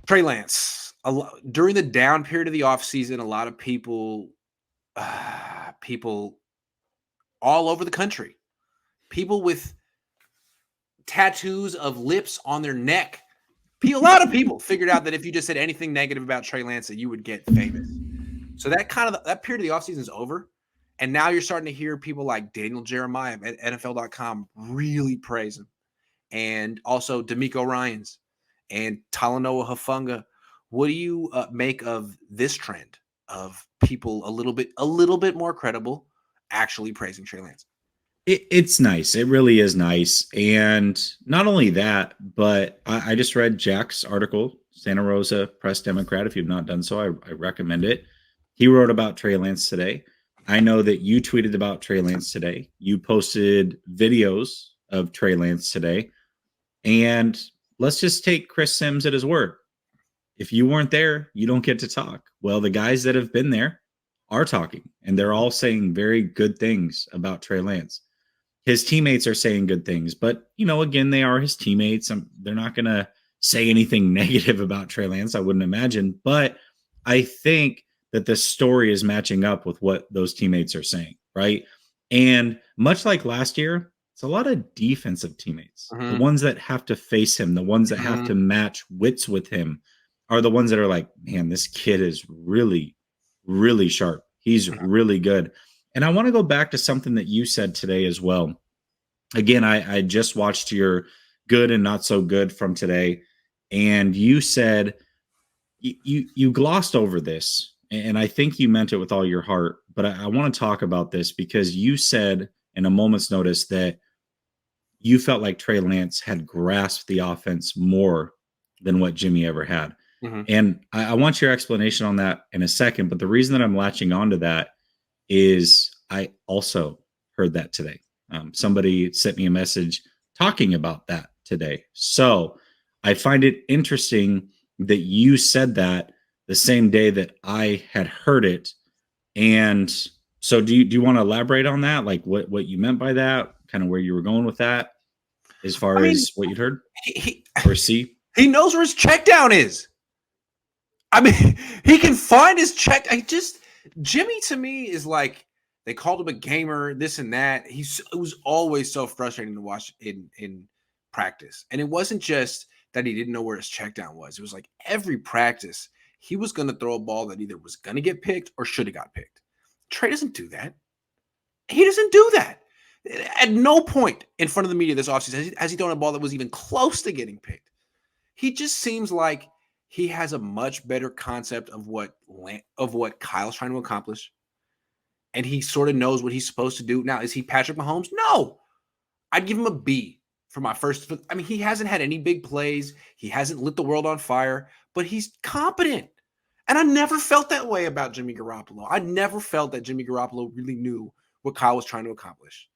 Trey Lance. During the down period of the offseason, a lot of people all over the country, people with tattoos of lips on their neck, a lot of people figured out that if you just said anything negative about Trey Lance, that you would get famous. So that period of the offseason is over. And now you're starting to hear people like Daniel Jeremiah at NFL.com really praise him. And also D'Amico Ryans and Talanoa Hufanga. What do you make of this trend of people a little bit more credible actually praising Trey Lance? It's nice. It really is nice. And not only that, but I just read Jack's article, Santa Rosa Press Democrat. If you've not done so, I recommend it. He wrote about Trey Lance today. I know that you tweeted about Trey Lance today. You posted videos of Trey Lance today. And let's just take Chris Sims at his word. If you weren't there, you don't get to talk. Well, the guys that have been there are talking, and they're all saying very good things about Trey Lance. His teammates are saying good things, but, again, they are his teammates. They're not going to say anything negative about Trey Lance, I wouldn't imagine. But I think that the story is matching up with what those teammates are saying, right? And much like last year, it's a lot of defensive teammates. The ones that have to face him, the ones that have to match wits with him are the ones that are like, man, this kid is really, really sharp. He's really good. And I want to go back to something that you said today as well. Again, I just watched your good and not so good from today. And you said you glossed over this. And I think you meant it with all your heart. But I want to talk about this because you said in a moment's notice that you felt like Trey Lance had grasped the offense more than what Jimmy ever had. And I want your explanation on that in a second. But the reason that I'm latching onto that is I also heard that today. Somebody sent me a message talking about that today. So I find it interesting that you said that the same day that I had heard it. And so do you want to elaborate on that? Like what you meant by that, kind of where you were going with that as far as what you'd heard or see? He knows where his check down is. I mean, he can find his check. Jimmy to me is like, they called him a gamer, this and that. It was always so frustrating to watch in practice. And it wasn't just that he didn't know where his check down was. It was like every practice, he was going to throw a ball that either was going to get picked or should have got picked. Trey doesn't do that. He doesn't do that. At no point in front of the media this offseason has he thrown a ball that was even close to getting picked. He just seems like he has a much better concept of what Kyle's trying to accomplish. And he sort of knows what he's supposed to do. Now, is he Patrick Mahomes? No. I'd give him a B for my first. I mean, he hasn't had any big plays. He hasn't lit the world on fire, but he's competent. And I never felt that way about Jimmy Garoppolo. I never felt that Jimmy Garoppolo really knew what Kyle was trying to accomplish.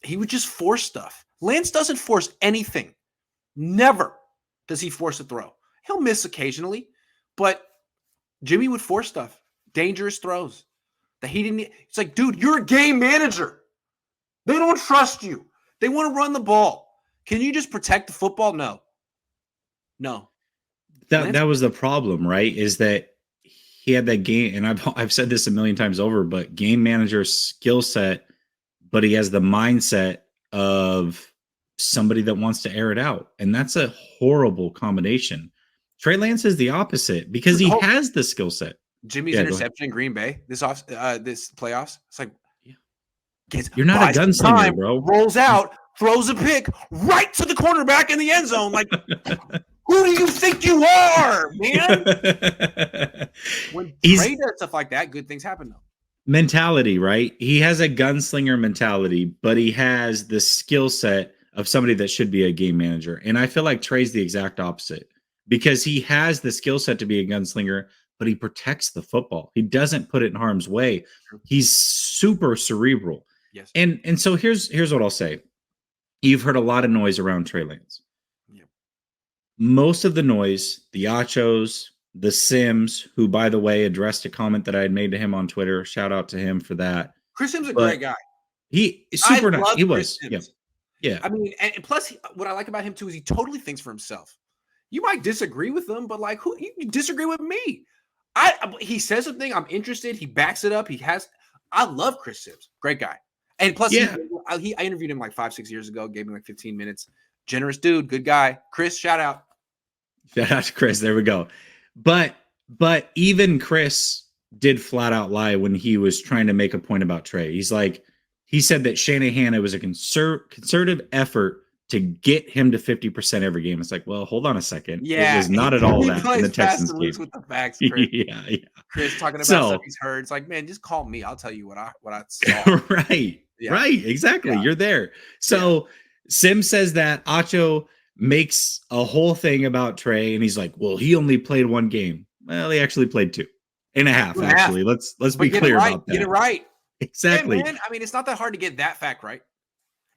He would just force stuff. Lance doesn't force anything. Never does he force a throw. He'll miss occasionally, but Jimmy would force stuff. Dangerous throws that he didn't. It's like, dude, you're a game manager. They don't trust you. They want to run the ball. Can you just protect the football? No. That was the problem, right? Is that he had that game, and I've said this a million times over, but game manager skill set, but he has the mindset of somebody that wants to air it out. And that's a horrible combination. Trey Lance is the opposite because he has the skill set. Jimmy's interception in Green Bay this playoffs. It's like, you're not a gunslinger, bro. Rolls out, throws a pick right to the cornerback in the end zone. Like, who do you think you are, man? When Trey does stuff like that, good things happen, though. Mentality, right? He has a gunslinger mentality, but he has the skill set of somebody that should be a game manager. And I feel like Trey's the exact opposite because he has the skill set to be a gunslinger, but he protects the football. He doesn't put it in harm's way. He's super cerebral. Yes. And so here's what I'll say. You've heard a lot of noise around Trey Lance. Yep. Most of the noise, the Achos, the Sims, who, by the way, addressed a comment that I had made to him on Twitter. Shout out to him for that. Chris Sims is a great guy. He is super nice. He was. Yeah. I mean, and plus, what I like about him, too, is he totally thinks for himself. You might disagree with them, but like, who you disagree with me? He says something, I'm interested. He backs it up. I love Chris Sims, great guy, and plus Yeah. I interviewed him like 5-6 years ago. Gave him like 15 minutes. Generous dude, good guy. Chris, shout out. Shout out to Chris. There we go. But even Chris did flat out lie when he was trying to make a point about Trey. He said that Shanahan, it was a concerted effort to get him to 50% every game. It's like, well, hold on a second. Yeah, it was not at all he that in the Texans game. with the facts, Chris. yeah. Chris talking about stuff he's heard. It's like, man, just call me. I'll tell you what I saw. Right. Yeah. Right. Exactly. Yeah. You're there. So Sim says that Acho makes a whole thing about Trey, and he's like, well, he only played one game. Well, he actually played 2.5, actually. Let's be clear about that. Get it right. Exactly. Yeah, man. I mean, it's not that hard to get that fact right.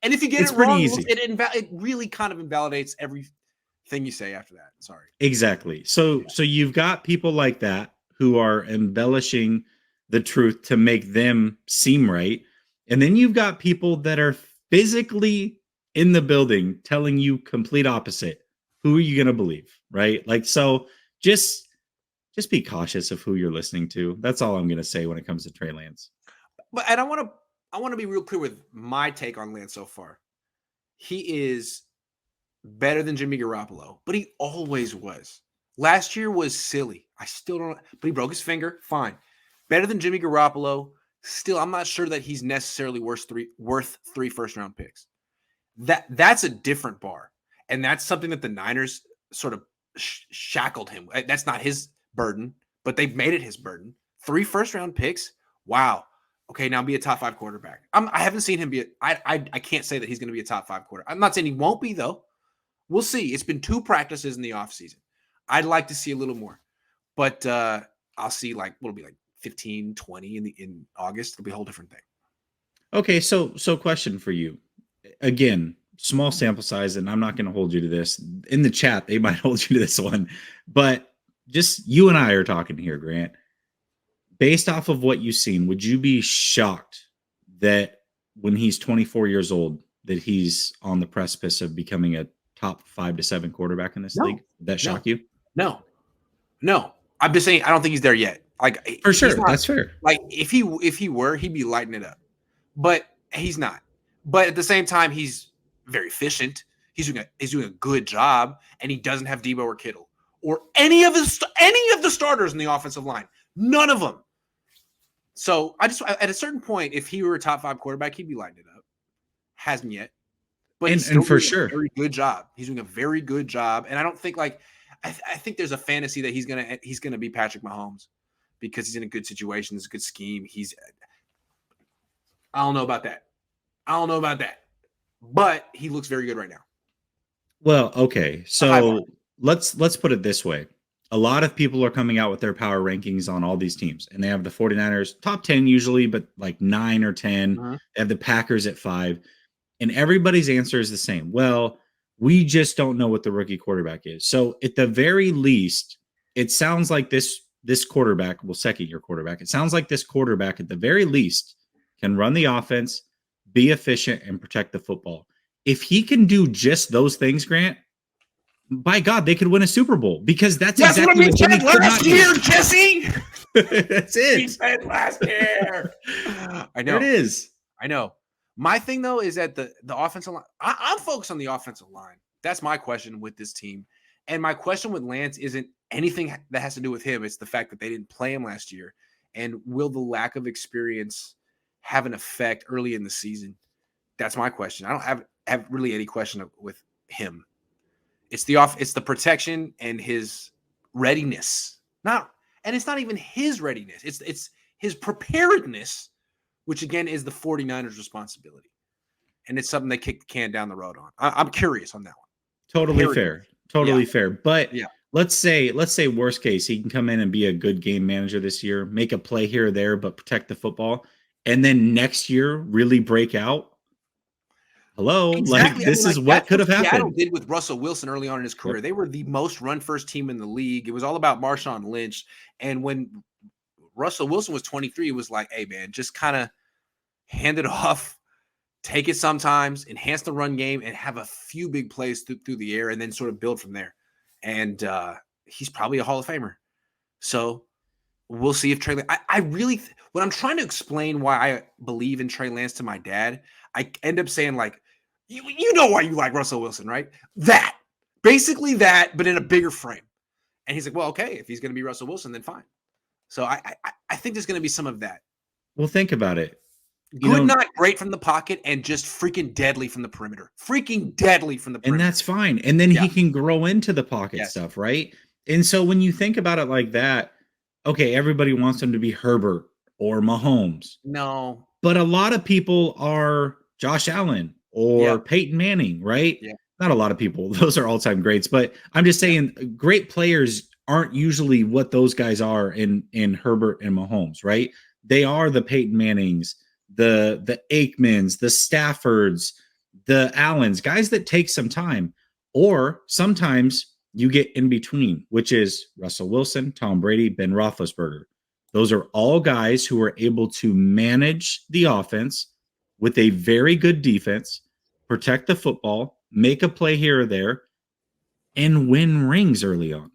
And if you get it's it wrong, easy. It really kind of invalidates everything you say after that. Sorry. Exactly. So you've got people like that who are embellishing the truth to make them seem right. And then you've got people that are physically in the building telling you complete opposite. Who are you going to believe? Right? Like, so just be cautious of who you're listening to. That's all I'm going to say when it comes to Trey Lance. And I want to be real clear with my take on Lance so far. He is better than Jimmy Garoppolo, but he always was. Last year was silly. I still don't, but he broke his finger. Fine. Better than Jimmy Garoppolo. Still, I'm not sure that he's necessarily worth 3 first-round picks. That's a different bar. And that's something that the Niners sort of shackled him. That's not his burden, but they've made it his burden. 3 first-round picks? Wow. Okay, now be a top 5 quarterback. I haven't seen him be I can't say that he's going to be a top 5 quarterback. I'm not saying he won't be, though. We'll see. It's been 2 practices in the offseason. I'd like to see a little more. But I'll see, like, what'll be like 15, 20 in August. It'll be a whole different thing. Okay, so question for you. Again, small sample size, and I'm not going to hold you to this. In the chat, they might hold you to this one. But just you and I are talking here, Grant. Based off of what you've seen, would you be shocked that when he's 24 years old, that he's on the precipice of becoming a top 5 to 7 quarterback in this league? Would that shock you? No. I'm just saying I don't think he's there yet. Like, for sure, that's fair. Like, if he were, he'd be lighting it up. But he's not. But at the same time, he's very efficient. He's doing a good job, and he doesn't have Debo or Kittle or any of the starters in the offensive line. None of them. So at a certain point, if he were a top 5 quarterback, he'd be lighting it up. Hasn't yet, but and for sure, very good job. He's doing a very good job, and I don't think I think there's a fantasy that he's gonna be Patrick Mahomes because he's in a good situation. It's a good scheme. I don't know about that, but he looks very good right now. Well, okay, so let's put it this way. A lot of people are coming out with their power rankings on all these teams, and they have the 49ers top 10 usually, but like 9 or 10. Uh-huh. They have the Packers at 5, and everybody's answer is the same. Well, we just don't know what the rookie quarterback is. So at the very least, it sounds like this quarterback, well, second-year quarterback, it sounds like this quarterback at the very least can run the offense, be efficient, and protect the football. If he can do just those things, Grant, by God, they could win a Super Bowl because that's exactly what Jimmy said last year, Jesse. That's it. He said last year. I know. There it is. I know. My thing, though, is that the offensive line, I'm focused on the offensive line. That's my question with this team. And my question with Lance isn't anything that has to do with him. It's the fact that they didn't play him last year. And will the lack of experience have an effect early in the season? That's my question. I don't have really any question with him. It's the protection and his readiness. And it's not even his readiness. It's his preparedness, which again is the 49ers' responsibility. And it's something they kick the can down the road on. I'm curious on that one. Totally fair. But yeah. let's say worst case, he can come in and be a good game manager this year, make a play here or there, but protect the football. And then next year really break out. Hello, exactly. This is what could have happened. Seattle did with Russell Wilson early on in his career. Yep. They were the most run-first team in the league. It was all about Marshawn Lynch. And when Russell Wilson was 23, it was like, hey, man, just kind of hand it off, take it sometimes, enhance the run game, and have a few big plays through the air, and then sort of build from there. and he's probably a Hall of Famer. So we'll see if Trey Lance. I really, when I'm trying to explain why I believe in Trey Lance to my dad, I end up saying like, you know why you like Russell Wilson, right? That, basically that, but in a bigger frame. And he's like, well, okay, if he's going to be Russell Wilson, then fine. So I think there's going to be some of that. Well, think about it. Good, not great from the pocket, and just freaking deadly from the perimeter. Freaking deadly from the perimeter. And that's fine. And then he can grow into the pocket stuff, right? And so when you think about it like that, okay, everybody wants him to be Herbert or Mahomes. No. But a lot of people are Josh Allen or Peyton Manning, right? Yeah. Not a lot of people. Those are all-time greats. But I'm just saying great players aren't usually what those guys are in Herbert and Mahomes, right? They are the Peyton Mannings, the Aikmans, the Staffords, the Allens, guys that take some time. Or sometimes you get in between, which is Russell Wilson, Tom Brady, Ben Roethlisberger. Those are all guys who are able to manage the offense with a very good defense, protect the football, make a play here or there, and win rings early on,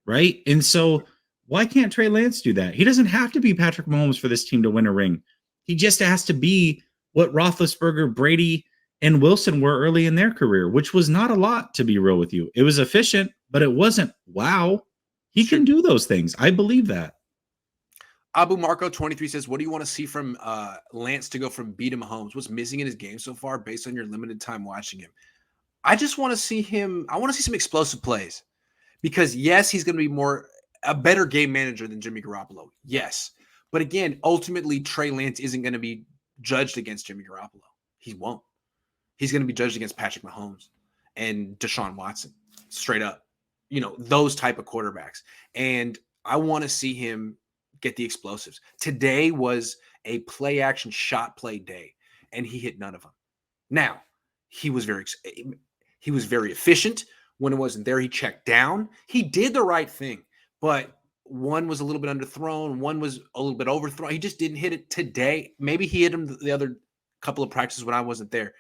right? And so why can't Trey Lance do that? He doesn't have to be Patrick Mahomes for this team to win a ring. He just has to be what Roethlisberger, Brady, and Wilson were early in their career, which was not a lot, to be real with you. It was efficient, but it wasn't, wow. He can do those things. I believe that. Abu Marco 23 says, what do you want to see from Lance to go from B to Mahomes? What's missing in his game so far based on your limited time watching him? I just want to see him. I want to see some explosive plays because, yes, he's going to be a better game manager than Jimmy Garoppolo. Yes. But again, ultimately, Trey Lance isn't going to be judged against Jimmy Garoppolo. He won't. He's going to be judged against Patrick Mahomes and Deshaun Watson, straight up. Those type of quarterbacks. And I want to see him get the explosives. Today was a play action shot play day, and he hit none of them. Now, he was very efficient when it wasn't there. He checked down. He did the right thing, but one was a little bit underthrown. One was a little bit overthrown. He just didn't hit it today. Maybe he hit him the other couple of practices when I wasn't there.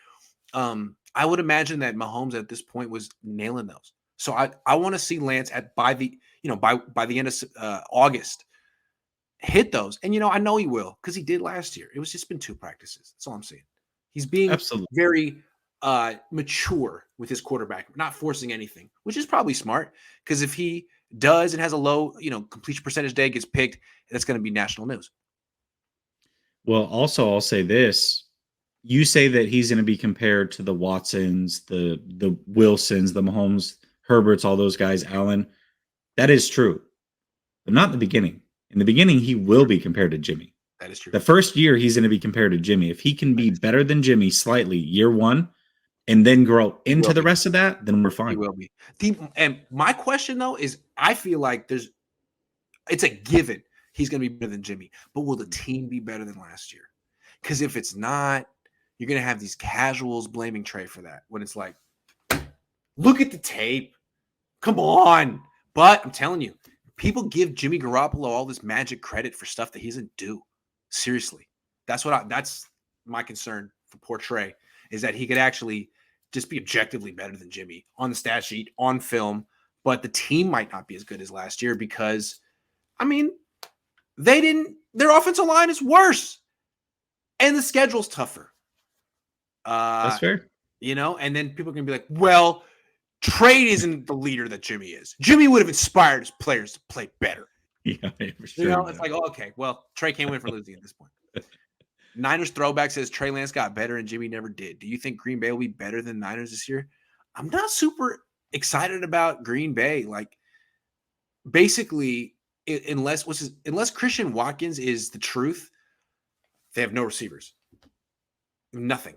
I would imagine that Mahomes at this point was nailing those. So I want to see Lance by the end of August hit those. And I know he will because he did last year. It was just been 2 practices. That's all I'm saying. He's being very mature with his quarterback, not forcing anything, which is probably smart because if he does and has a low, completion percentage day, gets picked, that's going to be national news. Well, also I'll say this. You say that he's going to be compared to the Watsons, the Wilsons, the Mahomes, Herberts, all those guys, Allen. That is true, but not in the beginning. In the beginning, he will be compared to Jimmy. That is true. The first year, he's going to be compared to Jimmy. If he can be better than Jimmy slightly year 1 and then grow into the rest of that, then we're fine. He will be. And my question, though, is I feel like it's a given he's going to be better than Jimmy, but will the team be better than last year? Because if it's not, you're going to have these casuals blaming Trey for that when it's like, look at the tape. Come on. But I'm telling you, people give Jimmy Garoppolo all this magic credit for stuff that he doesn't do. Seriously. That's my concern for poor Trey, is that he could actually just be objectively better than Jimmy on the stat sheet, on film, but the team might not be as good as last year because, their offensive line is worse and the schedule's tougher. That's fair. And then people are going to be like, well, Trey isn't the leader that Jimmy is. Jimmy would have inspired his players to play better. Yeah, for sure. It's like, okay, well, Trey can't win for losing at this point. Niners throwback says Trey Lance got better and Jimmy never did. Do you think Green Bay will be better than Niners this year? I'm not super excited about Green Bay. Like, basically, unless Christian Watkins is the truth, they have no receivers. Nothing.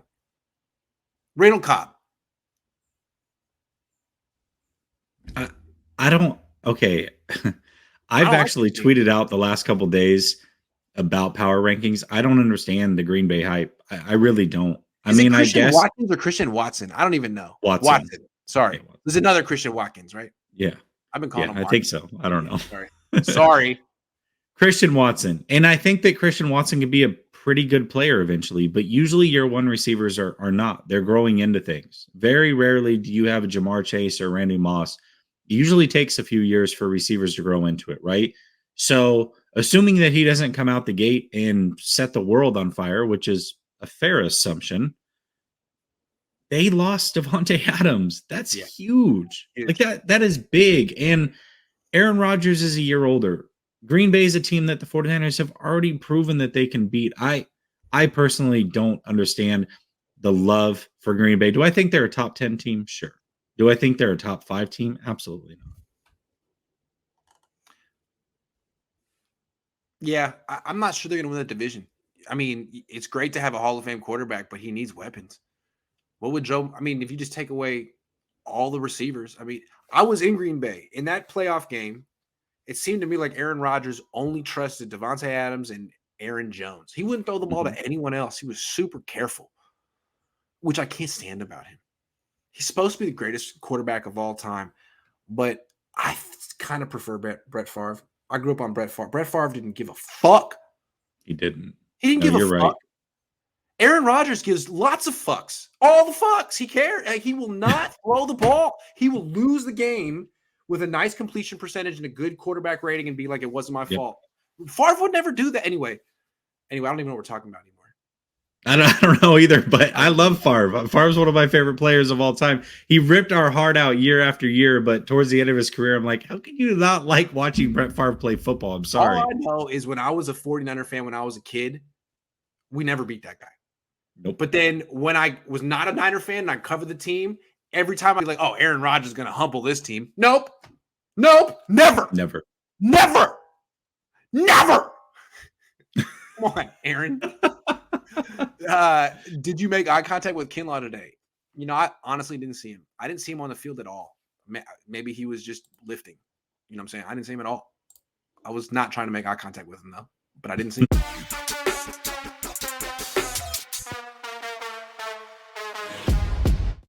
Randall Cobb. I don't. Okay. I've actually tweeted out the last couple of days about power rankings. I don't understand the Green Bay hype. I really don't. I guess Watkins or Christian Watson. I don't even know. Watson. Sorry. Okay, There's another Christian Watkins, right? Yeah. I've been calling him Watkins. I think so. I don't know. Sorry. Christian Watson. And I think that Christian Watson could be a pretty good player eventually, but usually year 1 receivers are not. They're growing into things. Very rarely do you have a Jamar Chase or Randy Moss It usually takes a few years for receivers to grow into it, right? So, assuming that he doesn't come out the gate and set the world on fire, which is a fair assumption, they lost Devontae Adams. That's Yeah, huge. Like huge. that is big. And Aaron Rodgers is a year older. Green Bay is a team that the 49ers have already proven that they can beat. I personally don't understand the love for Green Bay. Do I think they're a top 10 team? Sure. Do I think they're a top 5 team? Absolutely not. Yeah, I'm not sure they're going to win that division. I mean, it's great to have a Hall of Fame quarterback, but he needs weapons. What would Joe? I mean, if you just take away all the receivers, I mean, I was in Green Bay in that playoff game. It seemed to me like Aaron Rodgers only trusted Devontae Adams and Aaron Jones. He wouldn't throw the ball Mhm. to anyone else. He was super careful, which I can't stand about him. He's supposed to be the greatest quarterback of all time, but I kind of prefer Brett Favre. I grew up on Brett Favre. Brett Favre didn't give a fuck. He didn't. He didn't No, give a you're right. fuck. Aaron Rodgers gives lots of fucks. All the fucks. He cares. Like, he will not throw the ball. He will lose the game with a nice completion percentage and a good quarterback rating and be like, it wasn't my Yep. fault. Favre would never do that. Anyway, I don't even know what we're talking about anymore. I don't know either, but I love Favre. Favre's one of my favorite players of all time. He ripped our heart out year after year, but towards the end of his career, I'm like, how can you not like watching Brett Favre play football? I'm sorry. All I know is when I was a 49er fan when I was a kid, we never beat that guy. Nope. But then when I was not a Niner fan and I covered the team, every time I'd be like, oh, Aaron Rodgers is going to humble this team. Nope. Never. Never. Come on, Aaron. Did you make eye contact with Kinlaw today? You know, I honestly didn't see him. I didn't see him on the field at all. Maybe he was just lifting. You know what I'm saying? I didn't see him at all. I was not trying to make eye contact with him, though, but I didn't see him.